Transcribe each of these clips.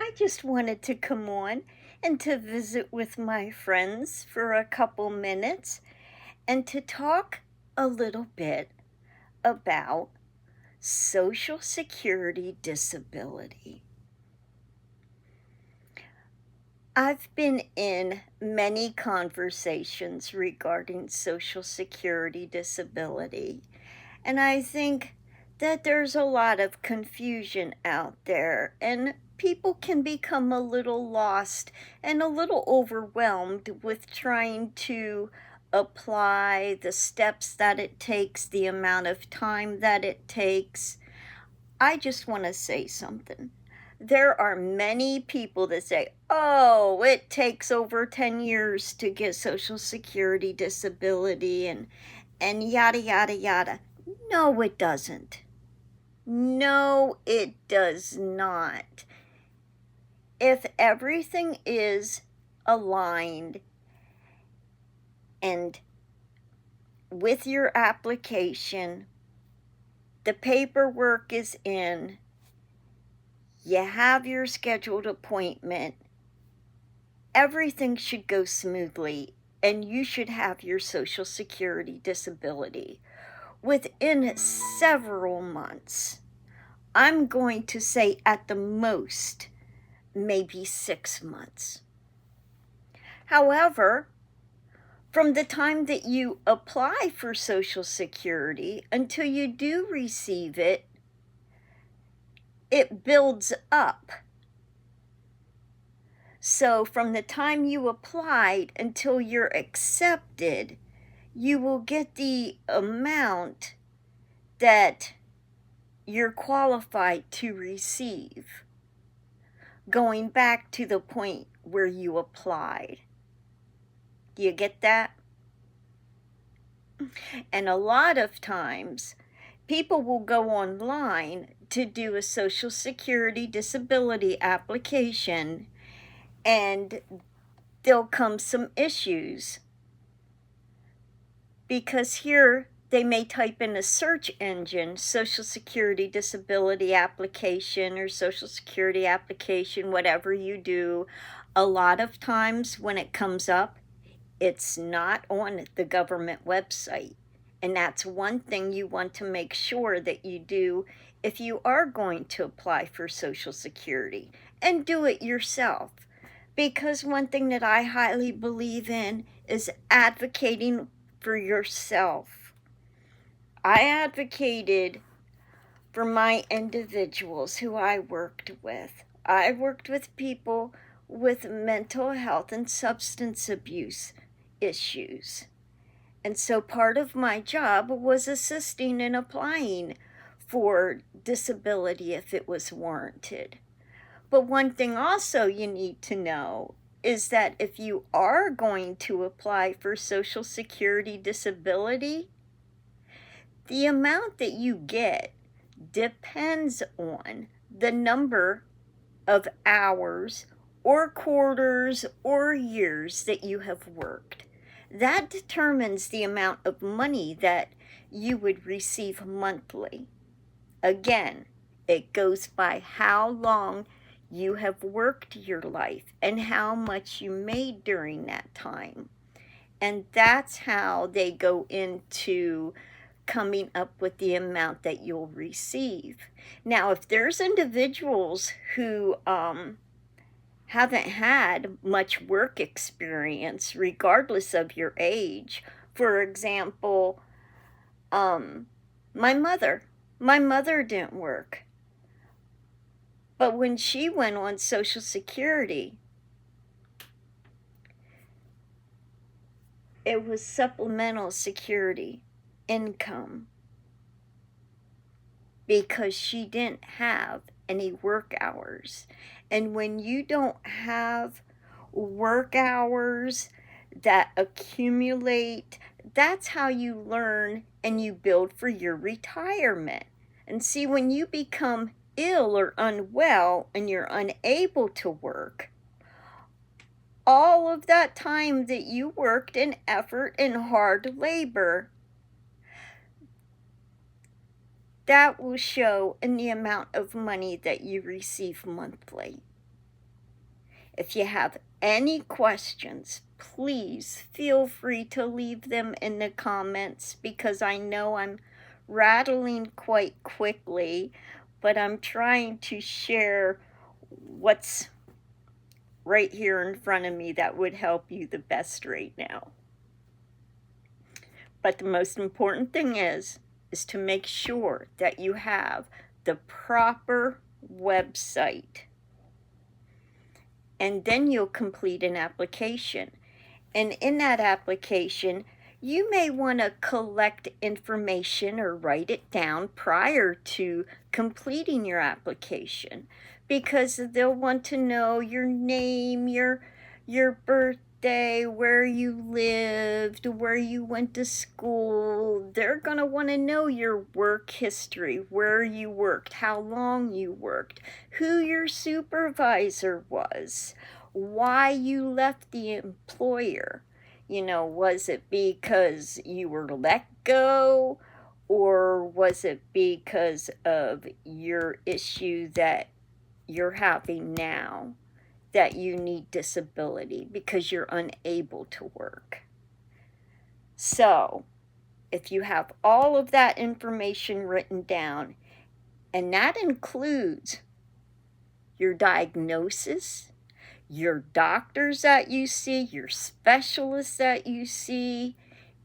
I just wanted to come on and to visit with my friends for a couple minutes and to talk a little bit about Social Security disability. I've been in many conversations regarding Social Security disability, and I think that there's a lot of confusion out there, and people can become a little lost and a little overwhelmed with trying to apply the steps that it takes, the amount of time that it takes. I just want to say something. There are many people that say, oh, it takes over 10 years to get Social Security disability and yada, yada, yada. No, it doesn't. No, it does not. If everything is aligned and with your application, the paperwork is in, you have your scheduled appointment, everything should go smoothly, and you should have your Social Security disability within several months. I'm going to say at the most, maybe 6 months. However, from the time that you apply for Social Security until you do receive it, it builds up. So from the time you applied until you're accepted, you will get the amount that you're qualified to receive, going back to the point where you applied. Do you get that? And a lot of times, people will go online to do a Social Security disability application, and there'll come some issues. Because here they may type in a search engine, Social Security disability application or Social Security application, whatever you do. A lot of times when it comes up, it's not on the government website. And that's one thing you want to make sure that you do if you are going to apply for Social Security, and do it yourself. Because one thing that I highly believe in is advocating for yourself. I advocated for my individuals who I worked with. I worked with people with mental health and substance abuse issues. And so part of my job was assisting in applying for disability if it was warranted. But one thing also you need to know is that if you are going to apply for Social Security disability, the amount that you get depends on the number of hours or quarters or years that you have worked. That determines the amount of money that you would receive monthly. Again, it goes by how long you have worked your life and how much you made during that time. And that's how they go into coming up with the amount that you'll receive. Now, if there's individuals who haven't had much work experience, regardless of your age, for example, my mother didn't work. But when she went on Social Security, it was supplemental security income because she didn't have any work hours. And when you don't have work hours that accumulate, that's how you learn and you build for your retirement. And see, when you become ill or unwell and you're unable to work, all of that time that you worked in effort and hard labor, that will show in the amount of money that you receive monthly. If you have any questions, please feel free to leave them in the comments, because I know I'm rattling quite quickly, but I'm trying to share what's right here in front of me that would help you the best right now. But the most important thing is to make sure that you have the proper website. And then you'll complete an application. And in that application, you may want to collect information or write it down prior to completing your application, because they'll want to know your name, your birthday, where you lived, where you went to school. They're going to want to know your work history, where you worked, how long you worked, who your supervisor was, why you left the employer. You know, was it because you were let go, or was it because of your issue that you're having now, that you need disability because you're unable to work? So, if you have all of that information written down, and that includes your diagnosis, your doctors that you see, your specialists that you see,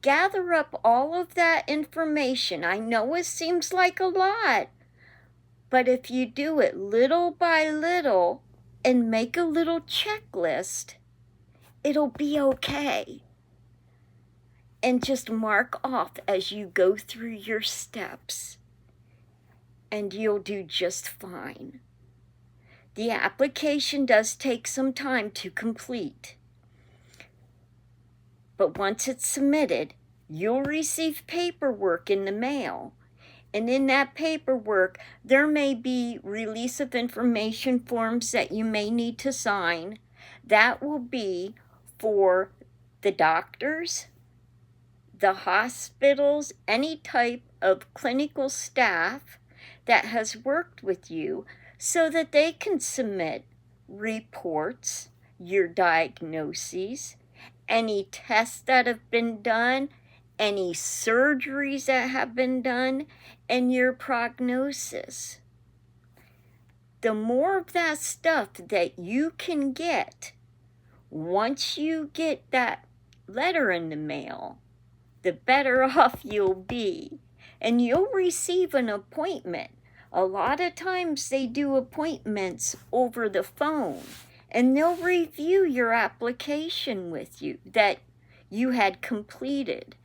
gather up all of that information. I know it seems like a lot, but if you do it little by little and make a little checklist, it'll be okay. And just mark off as you go through your steps, and you'll do just fine. The application does take some time to complete, but once it's submitted, you'll receive paperwork in the mail. And in that paperwork, there may be release of information forms that you may need to sign. That will be for the doctors, the hospitals, any type of clinical staff that has worked with you, so that they can submit reports, your diagnoses, any tests that have been done, any surgeries that have been done, and your prognosis. The more of that stuff that you can get, once you get that letter in the mail, the better off you'll be. And you'll receive an appointment. A lot of times they do appointments over the phone, and they'll review your application with you that you had completed.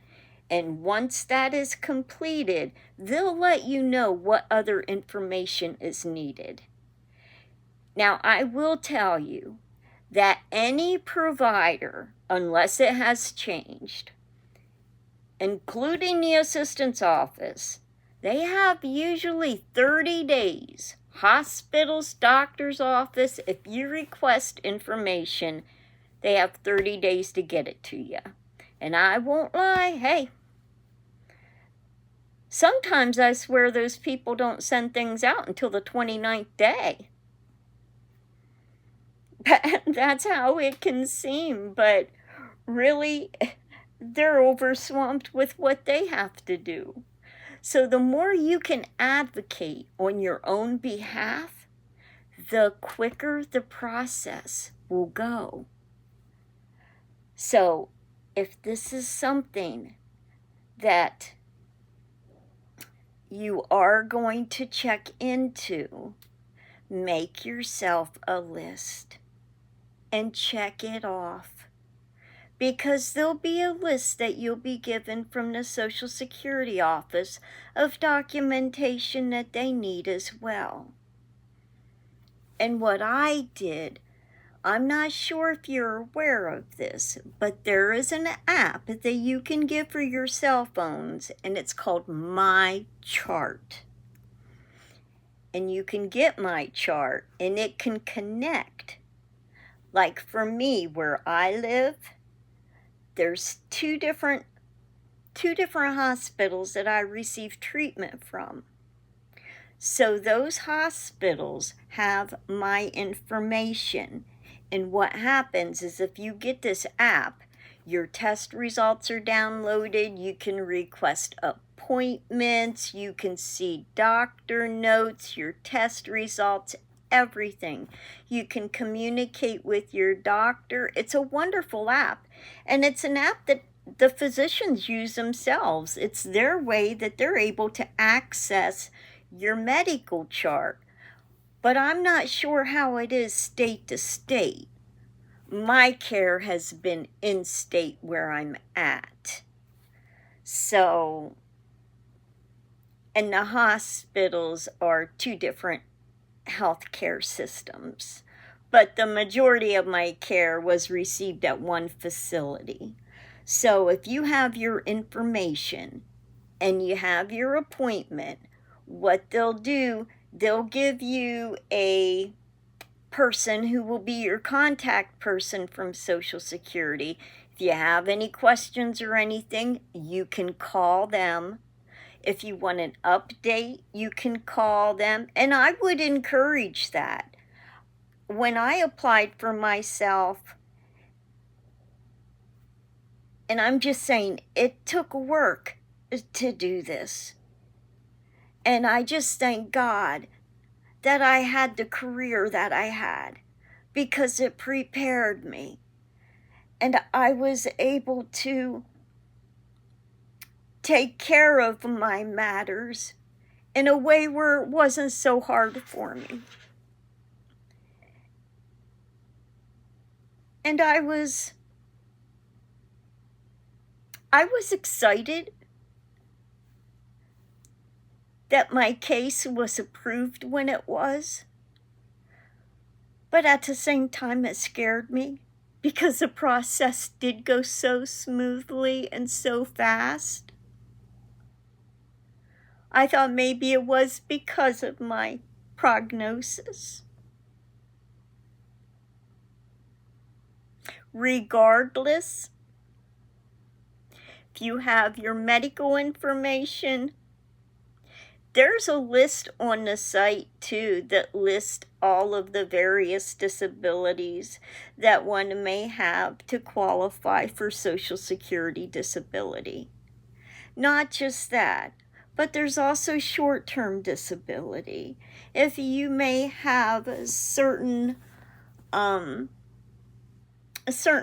And once that is completed, they'll let you know what other information is needed. Now, I will tell you that any provider, unless it has changed, including the assistance office, they have usually 30 days. Hospitals, doctor's office, if you request information, they have 30 days to get it to you. And I won't lie, hey, sometimes I swear those people don't send things out until the 29th day. That's how it can seem, but really, they're overswamped with what they have to do. So the more you can advocate on your own behalf, the quicker the process will go. So if this is something that you are going to check into, make yourself a list and check it off. Because there'll be a list that you'll be given from the Social Security office of documentation that they need as well. And what I did, I'm not sure if you're aware of this, but there is an app that you can get for your cell phones, and it's called My Chart. And you can get My Chart, and it can connect. Like for me, where I live, there's two different hospitals that I receive treatment from. So those hospitals have my information, And what happens is if you get this app, your test results are downloaded, you can request appointments, you can see doctor notes, your test results, everything. You can communicate with your doctor. It's a wonderful app. And it's an app that the physicians use themselves. It's their way that they're able to access your medical chart. But I'm not sure how it is state to state. My care has been in state where I'm at. So, and the hospitals are two different healthcare systems. But the majority of my care was received at one facility. So if you have your information and you have your appointment, what they'll do, they'll give you a person who will be your contact person from Social Security. If you have any questions or anything, you can call them. If you want an update, you can call them. And I would encourage that. When I applied for myself, and I'm just saying, it took work to do this. And I just thank God that I had the career that I had, because it prepared me. And I was able to take care of my matters in a way where it wasn't so hard for me. And I was excited that my case was approved when it was. But at the same time, it scared me because the process did go so smoothly and so fast. I thought maybe it was because of my prognosis. Regardless, if you have your medical information, there's a list on the site too that lists all of the various disabilities that one may have to qualify for Social Security disability. Not just that, but there's also short-term disability. If you may have certain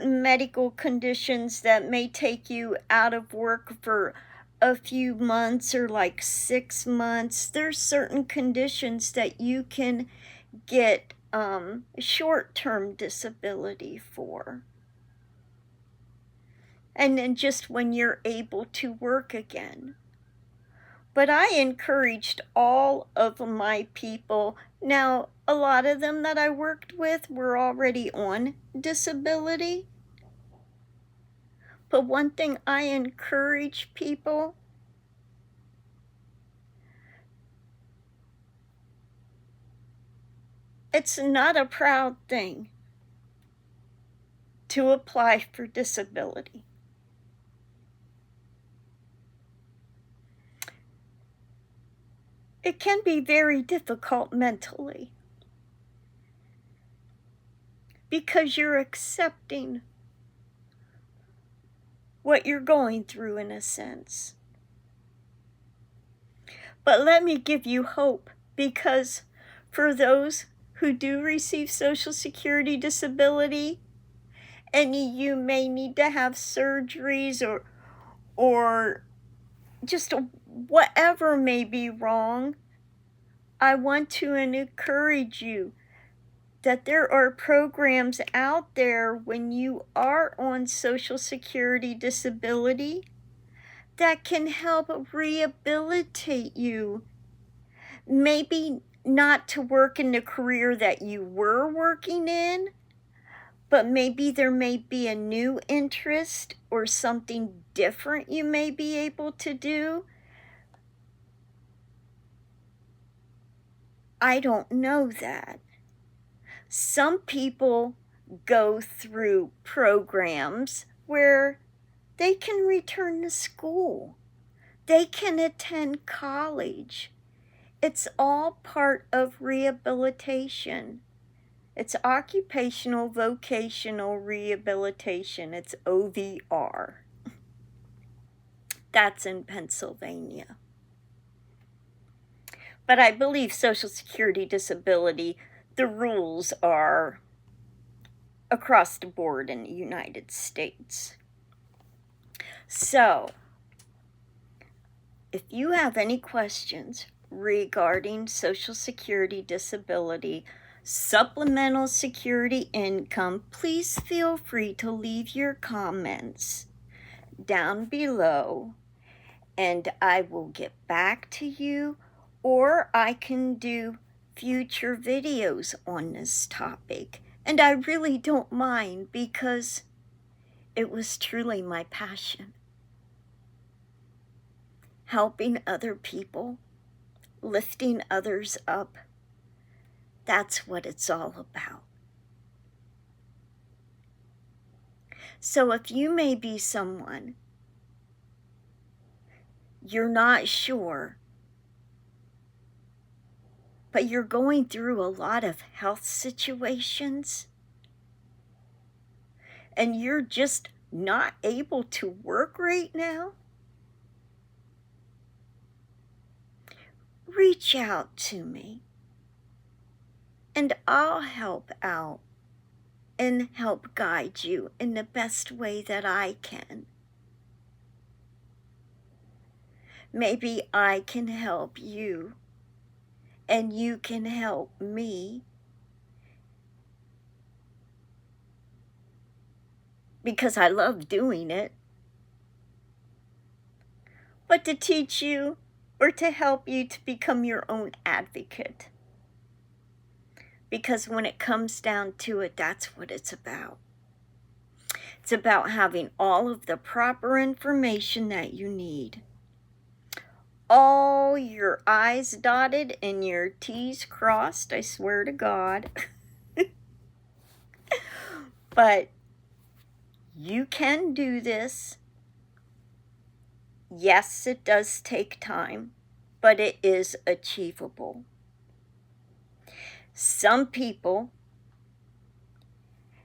medical conditions that may take you out of work for a few months or like 6 months, there's certain conditions that you can get short-term disability for. And then just when you're able to work again. But I encouraged all of my people. Now, a lot of them that I worked with were already on disability. But one thing I encourage people, it's not a proud thing to apply for disability. It can be very difficult mentally because you're accepting what you're going through in a sense. But let me give you hope, because for those who do receive Social Security disability, and you may need to have surgeries or just whatever may be wrong, I want to encourage you that there are programs out there when you are on Social Security disability that can help rehabilitate you. Maybe not to work in the career that you were working in, but maybe there may be a new interest or something different you may be able to do. I don't know that. Some people go through programs where they can return to school. They can attend college. It's all part of rehabilitation. It's Occupational Vocational Rehabilitation. It's OVR. That's in Pennsylvania. But I believe Social Security disability, the rules are across the board in the United States. So, if you have any questions regarding Social Security disability, supplemental security income, please feel free to leave your comments down below and I will get back to you, or I can do future videos on this topic. And I really don't mind because it was truly my passion. Helping other people, lifting others up, that's what it's all about. So if you may be someone, you're not sure, but you're going through a lot of health situations, and you're just not able to work right now, reach out to me and I'll help out and help guide you in the best way that I can. Maybe I can help you and you can help me, because I love doing it. But to teach you or to help you to become your own advocate. Because when it comes down to it, that's what it's about. It's about having all of the proper information that you need. All your I's dotted and your T's crossed, I swear to God. But you can do this. Yes, it does take time, but it is achievable. Some people,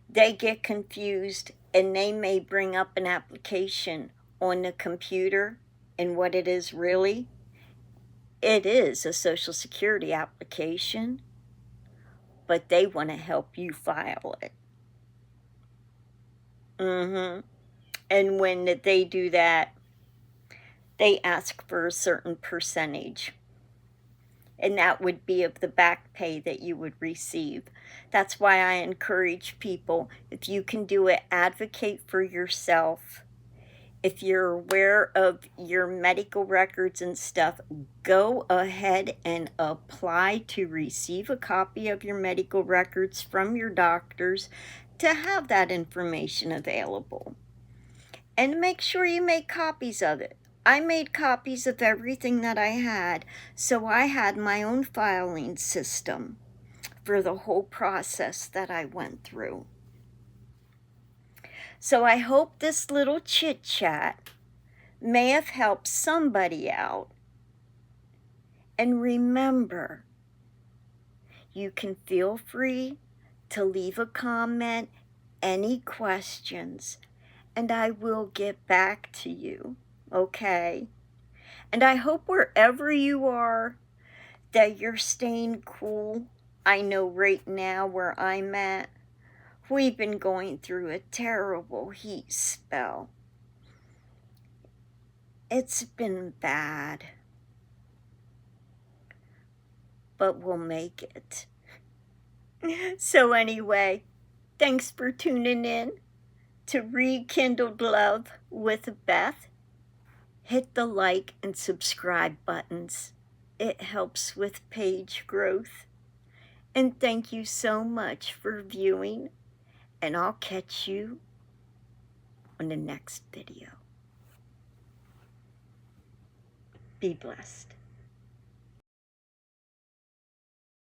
they get confused and they may bring up an application on the computer, and what it is really, it is a Social Security application, but they want to help you file it. And when they do that, they ask for a certain percentage, and that would be of the back pay that you would receive. That's why I encourage people, if you can do it, advocate for yourself. If you're aware of your medical records and stuff, go ahead and apply to receive a copy of your medical records from your doctors to have that information available. And make sure you make copies of it. I made copies of everything that I had, so I had my own filing system for the whole process that I went through. So I hope this little chit-chat may have helped somebody out. And remember, you can feel free to leave a comment, any questions, and I will get back to you, okay? And I hope wherever you are that you're staying cool. I know right now where I'm at, we've been going through a terrible heat spell. It's been bad, but we'll make it. So anyway, thanks for tuning in to Rekindled Love with Beth. Hit the like and subscribe buttons. It helps with page growth. And thank you so much for viewing, and I'll catch you on the next video. Be blessed.